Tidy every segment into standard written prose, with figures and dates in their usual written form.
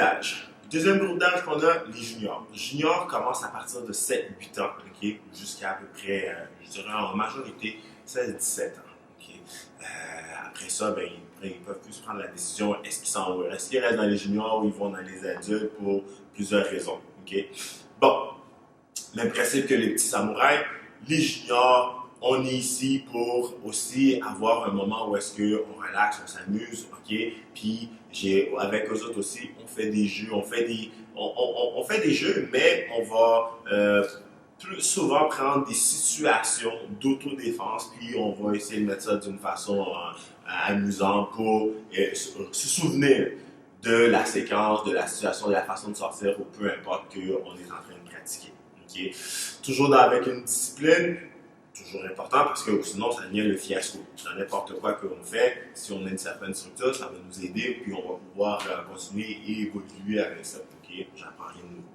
d'âge. Deuxième groupe d'âge qu'on a, les juniors. Les juniors commencent à partir de 7-8 ans, ok, jusqu'à à peu près, je dirais en majorité, 16-17 ans. Okay. Après ça, ben, ils peuvent plus prendre la décision, est-ce qu'ils restent dans les juniors ou ils vont dans les adultes pour plusieurs raisons. Okay. Bon, même principe que les petits samouraïs, les juniors, on est ici pour aussi avoir un moment où est-ce qu'on relaxe, on s'amuse, ok? Puis avec eux autres aussi, on fait des jeux, on fait des jeux, mais on va plus souvent prendre des situations d'autodéfense, puis on va essayer de mettre ça d'une façon amusante pour se souvenir de la séquence, de la situation, de la façon de sortir, ou peu importe qu'on est en train de pratiquer. Okay? Toujours avec une discipline, toujours important parce que sinon ça devient le fiasco. Dans n'importe quoi que l'on fait, si on a une certaine structure, ça va nous aider puis on va pouvoir continuer et évoluer avec ça. Okay? J'apprends rien de nouveau.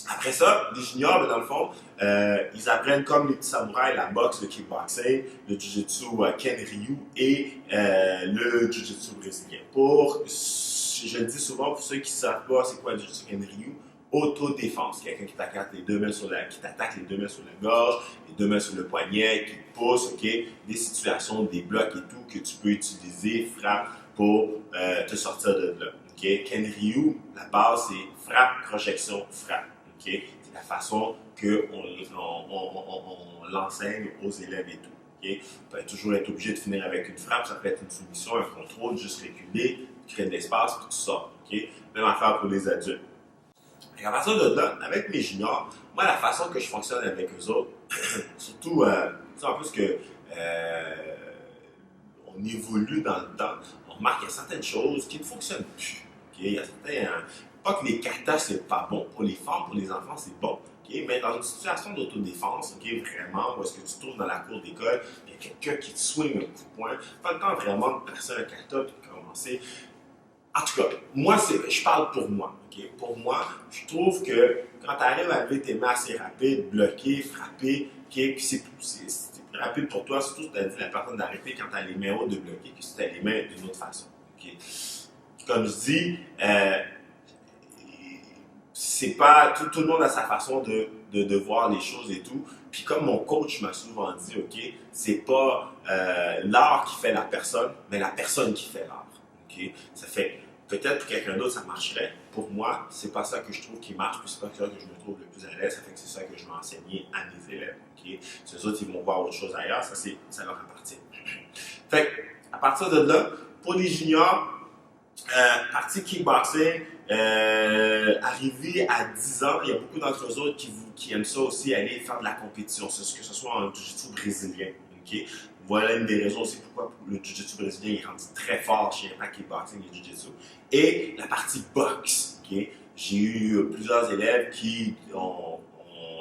Après ça, les juniors, dans le fond, ils apprennent comme les petits samouraïs la boxe, le kickboxing, le jiu-jitsu Ken-Ryu et le jiu-jitsu brésilien. Je le dis souvent pour ceux qui ne savent pas c'est quoi le jiu-jitsu Ken-Ryu, autodéfense. Quelqu'un qui t'attaque les deux mains sur la gorge, les deux mains sur le poignet, qui te pousse, ok? Des situations, des blocs et tout que tu peux utiliser, frappe, pour te sortir de là. Okay? Ken-Ryu, la base, c'est frappe, projection, frappe. Okay? C'est la façon qu'on l'enseigne aux élèves et tout. Okay? On peut toujours être obligé de finir avec une frappe, ça peut être une soumission, un contrôle, juste reculer, créer de l'espace, puis tout ça. Okay? Même affaire pour les adultes. Et à partir de là, avec mes juniors, moi, la façon que je fonctionne avec eux autres, surtout en plus que on évolue dans le temps, on remarque qu'il y a certaines choses qui ne fonctionnent plus. Okay? Il y a certains, pas que les katas, c'est pas bon. Pour les femmes, pour les enfants, c'est bon. Okay? Mais dans une situation d'autodéfense, okay, vraiment, où est-ce que tu te trouves dans la cour d'école, il y a quelqu'un qui te swing un coup de poing, pas le temps vraiment de passer un kata et de commencer. En tout cas, moi, je parle pour moi. Okay? Pour moi, je trouve que quand tu arrives à lever tes mains assez rapides, bloquer, frapper, okay? Puis c'est plus rapide pour toi, surtout si tu as dit à la personne d'arrêter quand tu as les mains hautes de bloquer que si tu as les mains d'une autre façon. Okay? Comme je dis, c'est pas tout le monde a sa façon de voir les choses et tout. Puis comme mon coach m'a souvent dit, ok, c'est pas l'art qui fait la personne, mais la personne qui fait l'art. Okay? Ça fait peut-être pour quelqu'un d'autre ça marcherait. Pour moi, c'est pas ça que je trouve qui marche, puis c'est pas ça que je me trouve le plus à l'aise. Ça fait que c'est ça que je vais enseigner à mes élèves. Okay? Si eux autres ils vont voir autre chose ailleurs, ça leur appartient. Fait que, à partir de là, pour les juniors, partie kickboxing, arrivé à 10 ans, il y a beaucoup d'entre eux autres qui aiment ça aussi, aller faire de la compétition, que ce soit en jiu-jitsu brésilien. Okay? Voilà une des raisons aussi pourquoi le jiu-jitsu brésilien est rendu très fort chez Impact Kickboxing et Jiu-Jitsu. Et la partie boxe. Okay? J'ai eu plusieurs élèves qui ont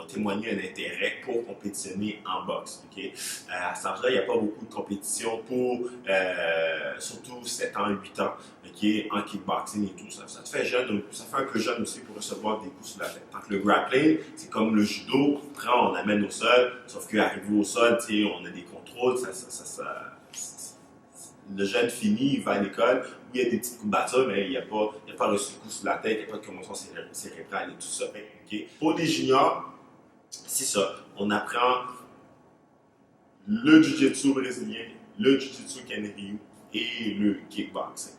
témoigné un intérêt pour compétitionner en boxe. Okay? À cet âge-là, il n'y a pas beaucoup de compétition pour surtout 7 ans, 8 ans, okay? En kickboxing et tout. Ça te fait jeune, ça fait un peu jeune aussi pour recevoir des coups sur la tête. Tant que le grappling, c'est comme le judo, on amène au sol, sauf qu'arrivé au sol, on a des contrôles, le jeune finit, il va à l'école, où il y a des petites courbatures, mais il n'y a pas reçu de coup sur la tête, il n'y a pas de commotion cérébrale et tout ça. Okay? Pour les juniors, c'est ça. On apprend le jiu-jitsu brésilien, le jiu-jitsu Ken-Ryu et le kickboxing.